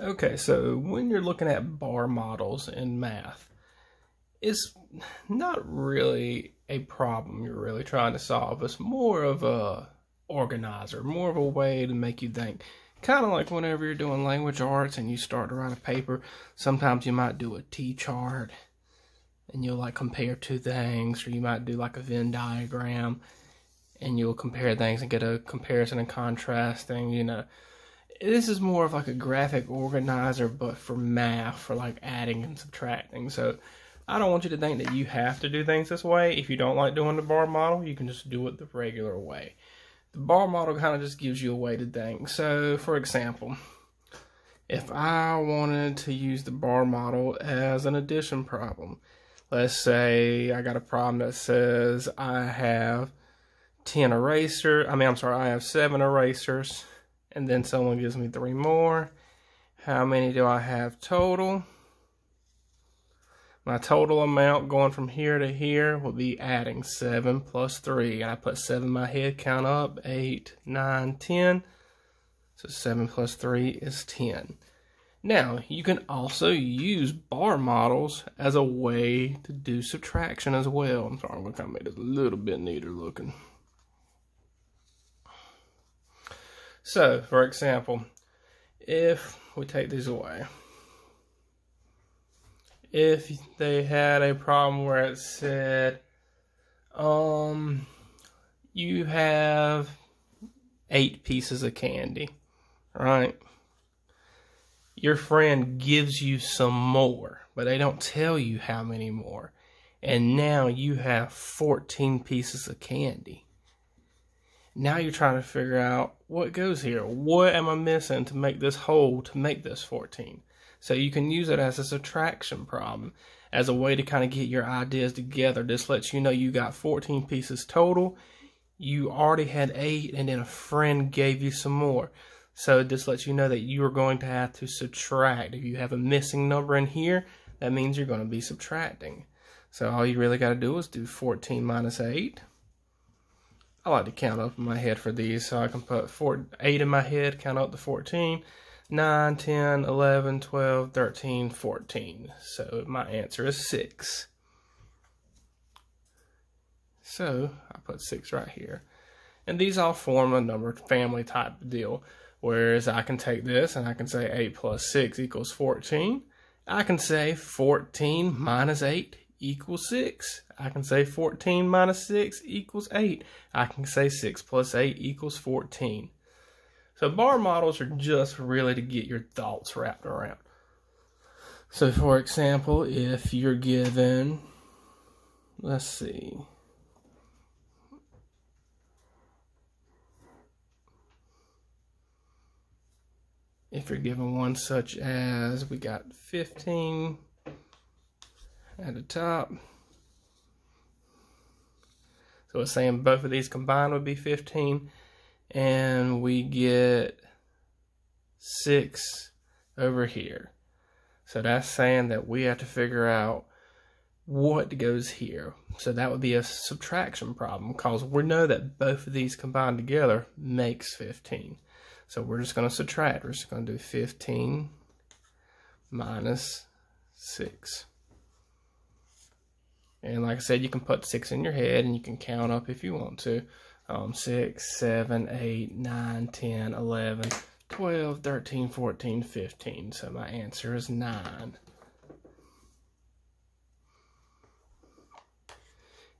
Okay, so when you're looking at bar models in math, it's not really a problem you're really trying to solve. It's more of a organizer, more of a way to make you think. Kind of like whenever you're doing language arts and you start to write a paper, sometimes you might do a T-chart and you'll like compare two things, or you might do like a Venn diagram and you'll compare things and get a comparison and contrast thing, you know. This is more of like a graphic organizer, but for math, for like adding and subtracting. So I don't want you to think that you have to do things this way. If you don't like doing the bar model, you can just do it the regular way. The bar model kind of just gives you a way to think. So for example, if I wanted to use the bar model as an addition problem, let's say I got a problem that says I have 7 erasers, and then someone gives me 3 more. How many do I have total? My total amount going from here to here will be adding 7 plus 3. And I put 7 in my head, count up, 8, 9, 10. So 7 plus 3 is 10. Now, you can also use bar models as a way to do subtraction as well. I'm sorry, I'm going to make this a little bit neater looking. So, for example, if we take these away, if they had a problem where it said, you have 8 pieces of candy, right? Your friend gives you some more, but they don't tell you how many more. And now you have 14 pieces of candy. Now you're trying to figure out what goes here. What am I missing to make this whole, to make this 14? So you can use it as a subtraction problem, as a way to kind of get your ideas together. This lets you know you got 14 pieces total. You already had 8, and then a friend gave you some more. So this lets you know that you are going to have to subtract. If you have a missing number in here, that means you're going to be subtracting. So all you really got to do is do 14 minus 8. I like to count up in my head for these, so I can put 8 in my head, count up to 14, 9, 10, 11, 12, 13, 14. So my answer is 6. So I put 6 right here. And these all form a number family type deal. Whereas I can take this and I can say 8 plus 6 equals 14. I can say 14 minus 8 equals 6. I can say 14 minus 6 equals 8. I can say 6 plus 8 equals 14. So bar models are just really to get your thoughts wrapped around. So for example, if you're given, let's see, if you're given one such as, we got 15 at the top. So it's saying both of these combined would be 15, and we get 6 over here. So that's saying that we have to figure out what goes here. So that would be a subtraction problem, because we know that both of these combined together makes 15. So we're just going to subtract. We're just going to do 15 minus 6. And like I said, you can put 6 in your head and you can count up if you want to. 6, 7, 8, 9, 10, 11, 12, 13, 14, 15. So my answer is 9.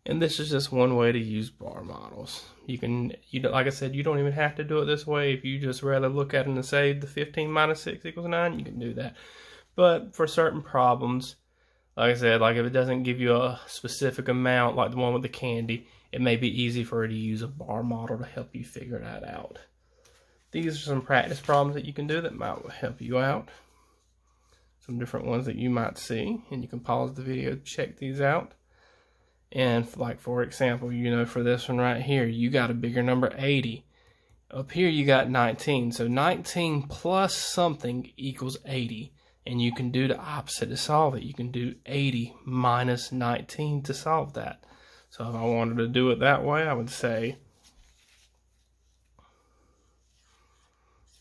And this is just one way to use bar models. Like I said, you don't even have to do it this way. If you just rather look at it and say the 15 minus 6 equals 9, you can do that. But for certain problems, like I said, like if it doesn't give you a specific amount, like the one with the candy, it may be easy for you to use a bar model to help you figure that out. These are some practice problems that you can do that might help you out. Some different ones that you might see, and you can pause the video to check these out. And like for example, you know, for this one right here, you got a bigger number, 80. Up here you got 19. So 19 plus something equals 80. And you can do the opposite to solve it. You can do 80 minus 19 to solve that. So if I wanted to do it that way, I would say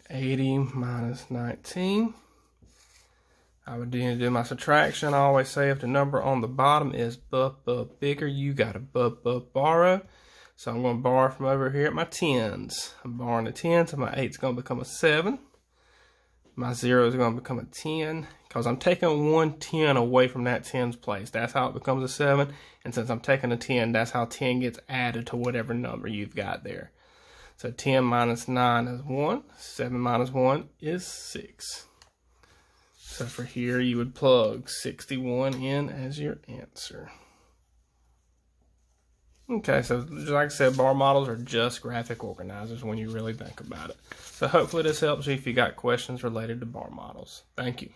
80 minus 19 I would need to do my subtraction. I always say if the number on the bottom is bigger, you got to borrow. So I'm going to borrow from over here at my tens. I'm borrowing a 10, so my 8's going to become a 7. My 0 is going to become a 10, because I'm taking one 10 away from that 10's place. That's how it becomes a 7. And since I'm taking a 10, that's how 10 gets added to whatever number you've got there. So 10 minus 9 is 1. 7 minus 1 is 6. So for here, you would plug 61 in as your answer. Okay, so like I said, bar models are just graphic organizers when you really think about it. So hopefully this helps you if you got questions related to bar models. Thank you.